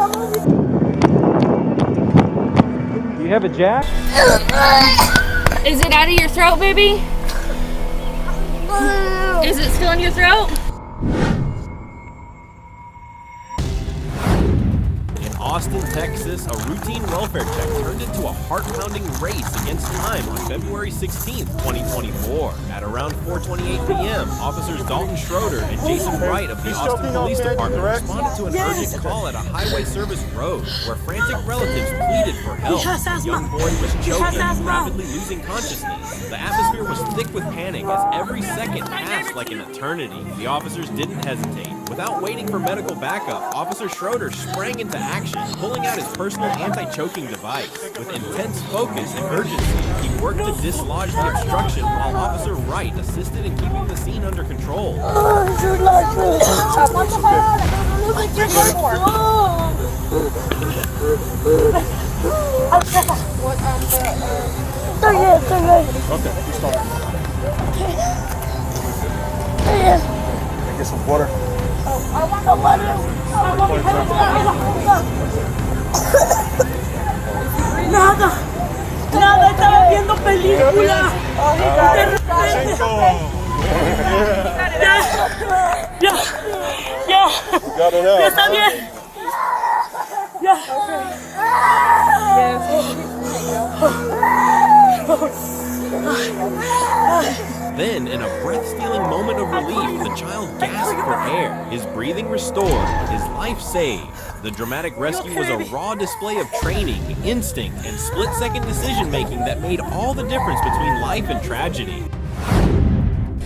Do you have a jack? Is it out of your throat, baby? Is it still in your throat? Austin, Texas, a routine welfare check turned into a heart-pounding race against time on February 16th, 2024. At around 4:28 p.m., officers Dalton Schroeder and Jason Wright of the Austin Police Department responded to an urgent call at a highway service road where frantic relatives pleaded for help. The young boy was choking and rapidly losing consciousness. The atmosphere was thick with panic as every second passed like an eternity. The officers didn't hesitate. Without waiting for medical backup, Officer Schroeder sprang into action, pulling out his personal anti-choking device. With intense focus and urgency, he worked to dislodge the obstruction while Officer Wright assisted in keeping the scene under control. Okay, you start. Get some water. I want the water. Nada, estaba viendo película. Ya. Está bien. Ya. Then, in a breath-stealing moment of relief, the child gasped for air. His breathing restored, his life saved. The dramatic rescue was a raw display of training, instinct, and split-second decision-making that made all the difference between life and tragedy.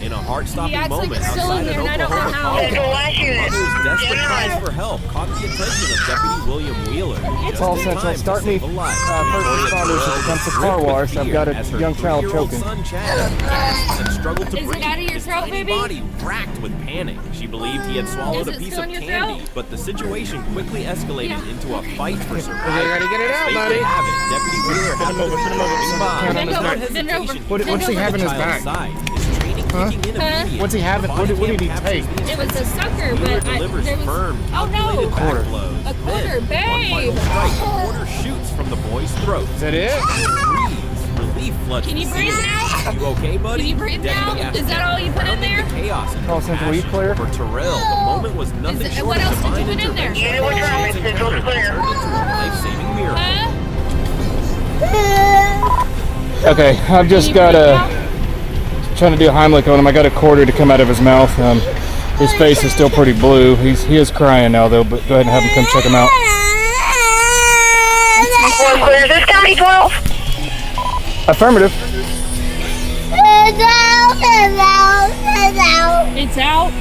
In a heart-stopping moment outside an Oklahoma college, mother's desperate cries for help caught the attention of Deputy William Wheeler. It's all central. Start me first responders if it comes to car wash. I've got a young child choking. Son Chad gasped and struggled to Is breathe. it out of your His throat, tiny baby? body racked with panic. She believed he had swallowed a Is it piece still of in your candy, throat? but the situation quickly escalated into a fight for survival. Are you ready to get it out, As fate buddy? would have it, Deputy Wheeler happened to be driving by. Hand on his Without back. hesitation, What's he have in his child's back? side. His training kicking in immediately. What's he having? What did he take? It was a sucker, Wheeler but delivers there was... firm, Oh calculated no! back blows. A quarter, Then, one final babe! strike, a quarter shoots from the boy's throat. Is that it? Relief floods Can you the breathe scene. now? You okay, buddy? Can you breathe Deputy now? asked Is that all you put in rounding there? the chaos and Call Central, you clear? For Terrell, the moment was nothing Is it- short what of else did you divine put in there? intervention. Yeah, what's wrong? Chance It's encounter clear. turned into a life-saving miracle. Huh? Okay, I've just got trying to do a Heimlich on him. I got a quarter to come out of his mouth. His face is still pretty blue. He is crying now though, but go ahead and have him come check him out. Clear. Is this County 12? Affirmative. It's out.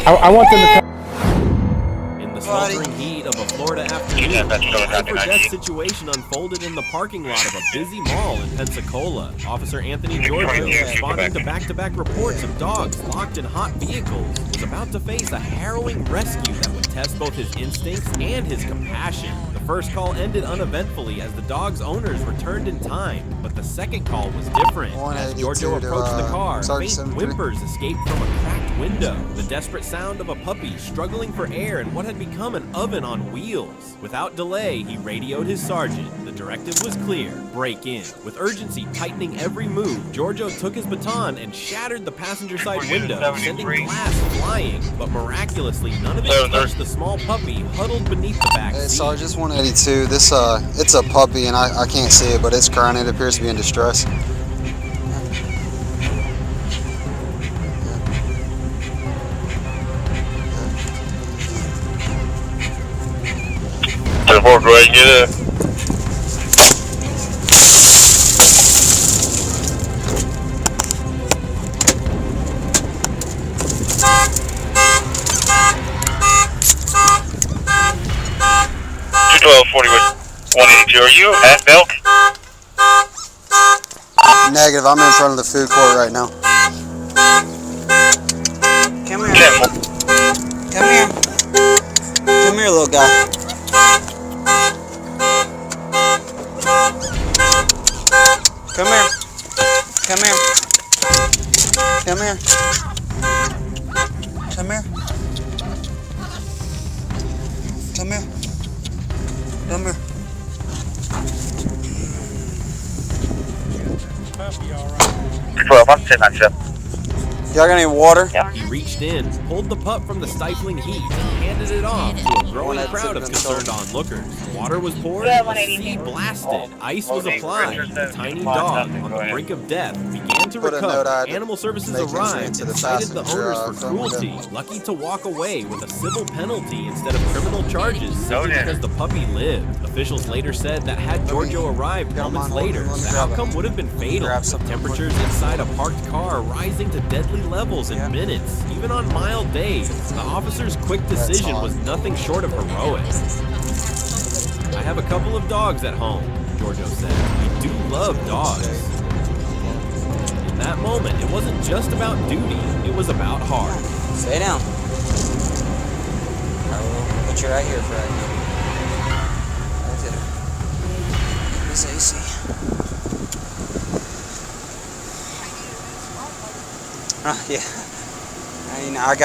I want them to come. In the sweltering heat of a Florida afternoon, a life-or-death situation unfolded in the parking lot of a busy mall in Pensacola. Officer Anthony Giorgio, responding to back-to-back reports of dogs locked in hot vehicles, was about to face a harrowing rescue that would test both his instincts and his compassion. The first call ended uneventfully as the dog's owners returned in time, but the second call was different. As Giorgio approached the car, faint whimpers escaped from a cracked window, the desperate sound of a puppy struggling for air in what had become an oven on wheels. Without delay, he radioed his sergeant. The directive was clear: break in. With urgency tightening every move, Giorgio took his baton and shattered the passenger side window, sending glass flying. But miraculously, none of it touched the small puppy huddled beneath the back seat. Sarge, 182. This it's a puppy, and I can't see it, but it's crying. It appears to be in distress. Go ahead and get it. Are you at Milk? Negative. I'm in front of the food court right now. Come here. Come here. Come here, little guy. Come here. Come here. Come here. Come here. Come here. on 1097. Y'all got any water? He reached in, pulled the pup from the stifling heat, and handed it off to a growing crowd of concerned onlookers. Water was poured, the sea blasted, ice was applied, the tiny dog, on the brink of death, began to recover. Animal services arrived and cited the owners for cruelty, lucky to walk away with a civil penalty instead of criminal charges simply because the puppy lived. Officials later said that had Giorgio arrived moments later, the outcome would have been fatal, with temperatures inside a parked car rising to deadly levels in minutes. Even on mild days, the officer's quick decision was nothing short of heroic. I have a couple of dogs at home, Giorgio said. We do love dogs. In that moment, it wasn't just about duty, it was about heart. Stay down. I will put you right here for right now. Right there. This AC. Yeah. I mean, I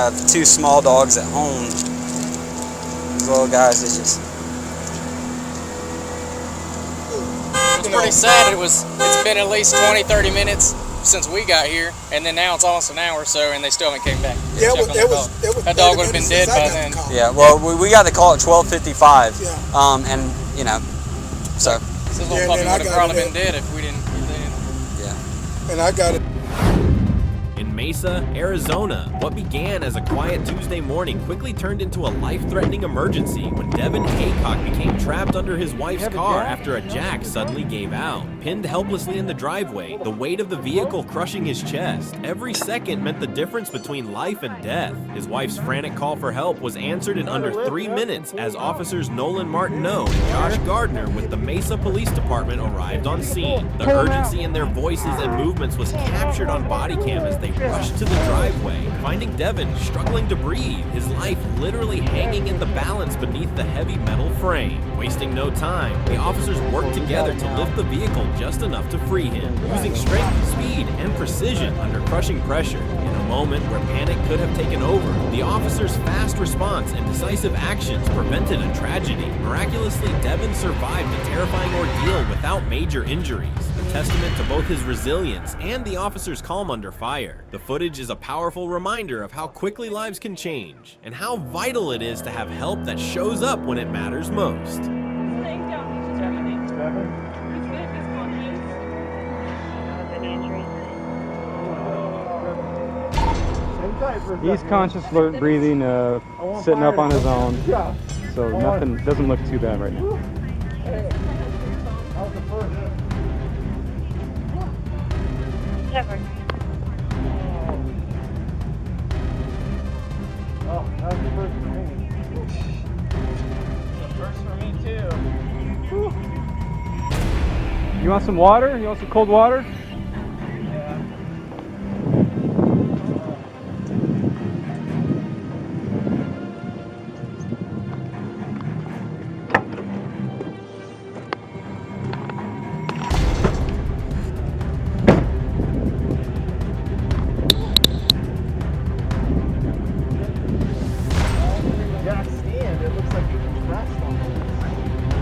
have 2 small dogs at home. These little guys, it's pretty sad. It's been at least 20-30 minutes since we got here, and then now it's almost an hour or so, and they still haven't came back. Yeah, that dog would have been dead by then. Yeah, well, we got the call at 12:55. Yeah. And you know, so. This little puppy would have probably been dead if we didn't. Yeah. And I got it. In Mesa, Arizona, what began as a quiet Tuesday morning quickly turned into a life-threatening emergency when Devin Haycock became trapped under his wife's car after a jack suddenly gave out. Pinned helplessly in the driveway, the weight of the vehicle crushing his chest, every second meant the difference between life and death. His wife's frantic call for help was answered in under 3 minutes as officers Nolan Martineau and Josh Gardner with the Mesa Police Department arrived on scene. The urgency in their voices and movements was captured on Bodycam as they rushed to the driveway, finding Devin struggling to breathe, his life literally hanging in the balance beneath the heavy metal frame. Wasting no time, the officers worked together to lift the vehicle just enough to free him, using strength, speed, and precision under crushing pressure. In a moment where panic could have taken over, the officers' fast response and decisive actions prevented a tragedy. Miraculously, Devin survived the terrifying ordeal without major injuries, a testament to both his resilience and the officers' calm under fire. The footage is a powerful reminder of how quickly lives can change, and how vital it is to have help that shows up when it matters most. He's conscious, alert, breathing, sitting up on his own, so nothing doesn't look too bad right now. Oh, that was the first for me. The first for me too. You want some water? You want some cold water? Yeah.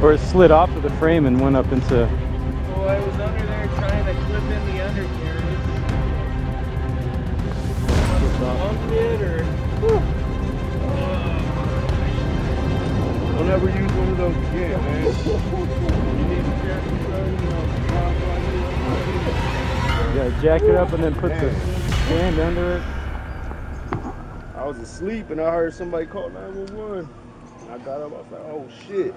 Or it slid off of the frame and went up into... Well, I was under there trying to clip in the undercarriage. Bumped it or... Don't ever use one of those again, man. You need to check Yeah, jack it up and then put the stand under it. I was asleep and I heard somebody call 911. I got up, I was like, oh shit.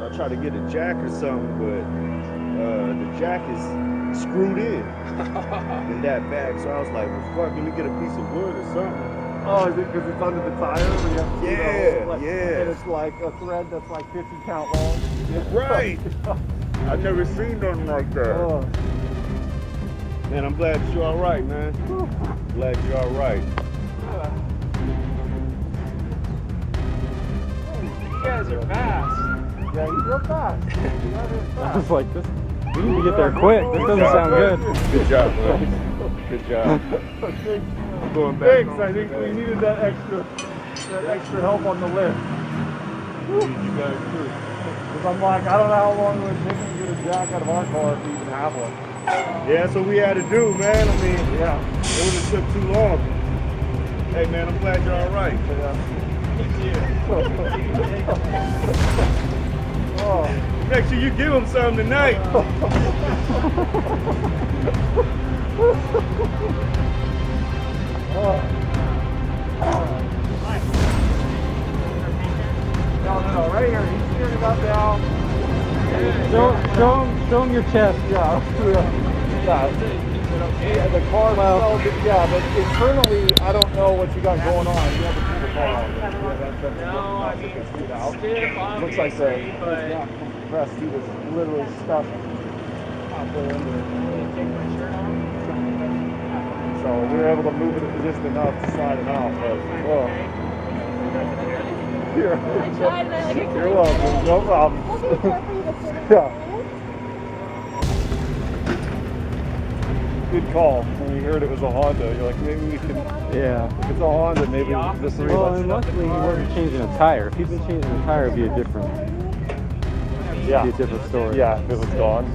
I tried to get a jack or something, but the jack is screwed in that bag. So I was like, well, fuck, let me get a piece of wood or something. Oh, is it because it's under the tire? You have to yeah. And it's like a thread that's like 50 count long. Right. I've never seen nothing like that. Man, I'm glad you're all right, man. Glad you're all right. You guys are fast. Yeah, he's real fast. I was like, this, we need to get there quick. This doesn't sound good. Good job, man. Good job. Going back. Thanks. I think we needed that extra help on the lift. You guys too. Because I'm like, I don't know how long it would take to get a jack out of our car if we even have one. Yeah, that's what we had to do, man. I mean, yeah, it would have took too long. Hey, man, I'm glad you're all right. Oh, make sure you give him some tonight. No, right here. He's steering it up down. Show him your chest. Yeah, the car. Well, yeah, but internally, I don't know what you got going on. You have to pull the car out. Looks like the compressed heat is literally stuck out there under it. So we were able to move it just enough to slide it out. But you're welcome. No problem. Yeah. Good call. When we heard it was a Honda, you're like, maybe we can. Yeah. If it's a Honda, maybe the three of us. Well, and luckily he wasn't changing a tire. If he'd been changing a tire, it'd be a different story. Yeah, if it was gone,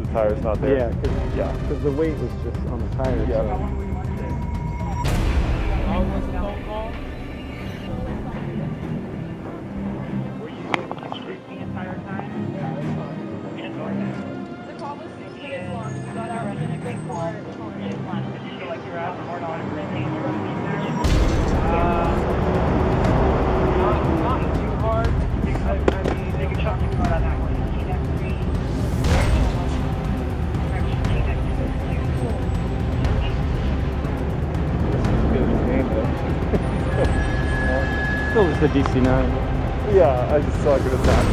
the tire's not there. Yeah, because the weight was just on the tire. Yeah. So. Were you able to sleep the entire time? The call was 6 minutes long. We got out in a great car. Did you feel like you were out more on everything? Not too hard. I mean, they could chuck you out on that one. Still just a DC-9. Yeah, I just saw a good attack.